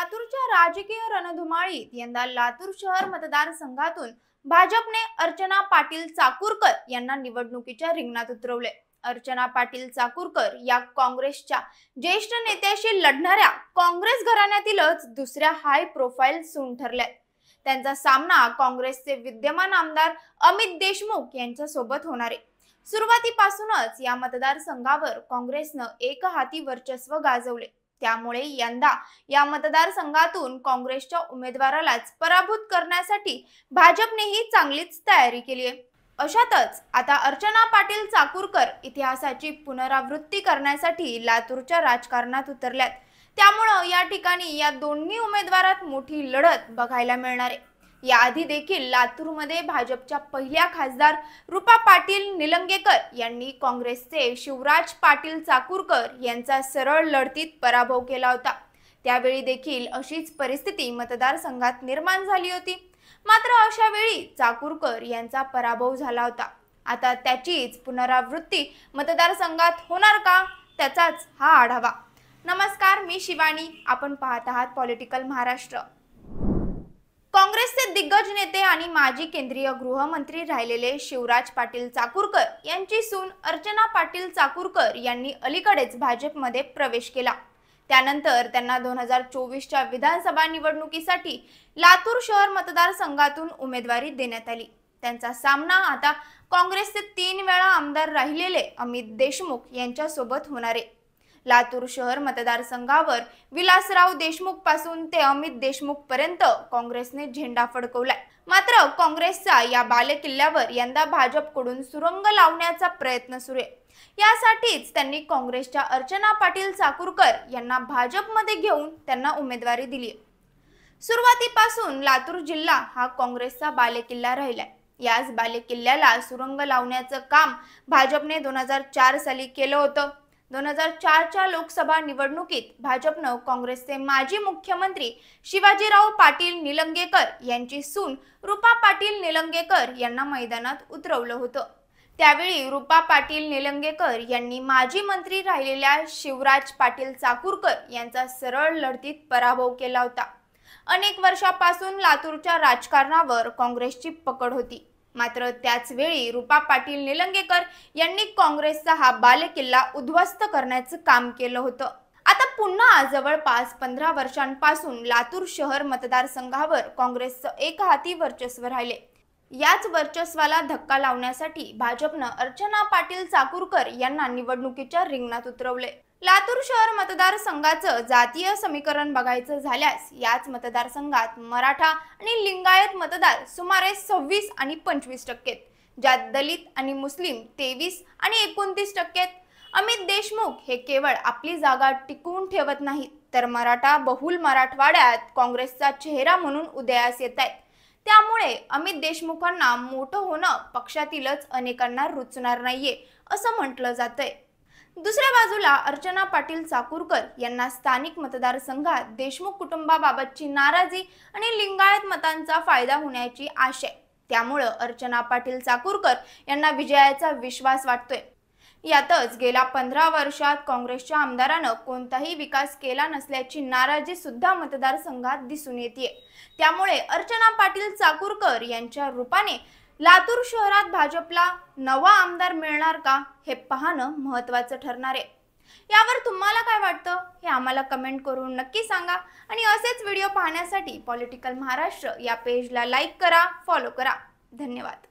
लातूरच्या राजकीय रणधुमाळीत यंदा लातूर शहर मतदारसंघातून भाजपने अर्चना पाटील चाकूरकर यांना निवडणुकीच्या रिंगणात उतरवले। अर्चना पाटील चाकूरकर या काँग्रेसच्या ज्येष्ठ नेत्याशी लढणाऱ्या काँग्रेस घराण्यातीलच दुसऱ्या हाय प्रोफाइल सून ठरल्या। त्यांचा सामना काँग्रेसचे विद्यमान आमदार अमित देशमुख यांच्या सोबत होणार आहे। सुरुवातीपासूनच या मतदारसंघावर काँग्रेसने एकहाती वर्चस्व गाजवले, त्यामुळे यंदा या मतदारसंघातून काँग्रेसच्या उमेदवारालाच पराभूत करण्यासाठी भाजपनेही चांगलीच तयारी केली आहे। अशातच आता अर्चना पाटील चाकूरकर इतिहासाची पुनरावृत्ती करण्यासाठी लातूरच्या राजकारणात उतरल्यात। त्यामुळे या ठिकाणी या दोन्ही उमेदवारात मोठी लढत बघायला मिळणार आहे। याआधी देखील लातूरमध्ये भाजपच्या पहिल्या खासदार रूपा पाटील निलंगेकर यांनी काँग्रेसचे शिवराज पाटील चाकूरकर यांचा सरळ लढतीत पराभव केला होता। त्यावेळी देखील अशीच परिस्थिती मतदारसंघात निर्माण झाली होती, मात्र अशा वेळी चाकूरकर यांचा पराभव झाला होता। आता त्याचीच पुनरावृत्ती मतदारसंघात होणार का, त्याचाच हा आढावा। नमस्कार, मी शिवानी, आपण पाहत आहात पॉलिटिकल महाराष्ट्र। काँग्रेसचे दिग्गज नेते आणि माजी केंद्रीय गृहमंत्री राहिलेले शिवराज पाटील चाकूरकर यांची सून अर्चना पाटील चाकूरकर यांनी अलीकडेच भाजपमध्ये प्रवेश केला। त्यानंतर त्यांना 2024च्या विधानसभा निवडणुकीसाठी लातूर शहर मतदारसंघातून उमेदवारी देण्यात आली। त्यांचा सामना आता काँग्रेसचे 3 वेळा आमदार राहिलेले अमित देशमुख यांच्या सोबत होणार आहे। लातूर शहर मतदारसंघावर विलासराव देशमुख पासून ते अमित देशमुख पर्यंत काँग्रेसने झेंडा फडकवलाय। मात्र काँग्रेसचा या बालेकिल्ल्यावर यंदा भाजपकडून सुरंग लावण्याचा प्रयत्न सुरू आहे। यासाठीच त्यांनी काँग्रेसच्या अर्चना पाटील चाकूरकर यांना भाजपमध्ये घेऊन त्यांना उमेदवारी दिली। सुरुवातीपासून लातूर जिल्हा हा काँग्रेसचा बालेकिल्ला राहिलाय। याच बालेकिल्ल्याला सुरंग लावण्याचं काम भाजपने 2004 साली केलं होतं। 2004च्या लोकसभा निवडणुकीत भाजपनं काँग्रेसचे माजी मुख्यमंत्री शिवाजीराव पाटील निलंगेकर यांची सून रूपा पाटील निलंगेकर यांना मैदानात उतरवलं होतं। त्यावेळी रूपा पाटील निलंगेकर यांनी माजी मंत्री राहिलेल्या शिवराज पाटील चाकूरकर यांचा सरळ लढतीत पराभव केला होता। अनेक वर्षापासून लातूरच्या राजकारणावर काँग्रेसची पकड होती, मात्र त्याच वेळी रूपा पाटील निलंगेकर यांनी काँग्रेसचा हा बालेकिल्ला उद्ध्वस्त करण्याचं काम केलं होतं। आता पुन्हा जवळपास 15 वर्षांपासून लातूर शहर मतदारसंघावर काँग्रेसचं एकहाती वर्चस्व राहिले। याच वर्चस्वाला धक्का लावण्यासाठी भाजपनं अर्चना पाटील चाकूरकर यांना निवडणुकीच्या रिंगणात उतरवले। लातूर शहर मतदारसंघाचं जातीय समीकरण बघायचं झाल्यास याच मतदारसंघात मराठा आणि लिंगायत मतदार सुमारे 26 आणि 25%, ज्यात दलित आणि मुस्लिम 23 आणि 29%। अमित देशमुख हे केवळ आपली जागा टिकवून ठेवत नाहीत, तर मराठा बहुल मराठवाड्यात काँग्रेसचा चेहरा म्हणून उदयास येत आहेत। त्यामुळे अमित देशमुखांना मोठं होणं पक्षातीलच अनेकांना रुचणार नाहीये असं म्हटलं जातंय। दुसऱ्या बाजूला अर्चना पाटील चाकूरकर यांना स्थानिक मतदारसंघात देशमुख कुटुंबाबाबतची नाराजी आणि लिंगायत मतांचा फायदा होण्याची आशा आहे। त्यामुळे अर्चना पाटील चाकूरकर यांना विजयाचा विश्वास वाटतोय। यातच गेल्या 15 वर्षात काँग्रेसच्या आमदारानं कोणताही विकास केला नसल्याची नाराजी सुद्धा मतदारसंघात दिसून येते। त्यामुळे अर्चना पाटील चाकूरकर यांच्या रूपाने लातूर शहरात भाजपला नवा आमदार मिळणार का, हे पाहणं महत्त्वाचं ठरणार आहे। यावर तुम्हाला काय वाटतं हे आम्हाला कमेंट करून नक्की सांगा आणि असेच व्हिडिओ पाहण्यासाठी पॉलिटिकल महाराष्ट्र या पेजला लाईक करा, फॉलो करा। धन्यवाद।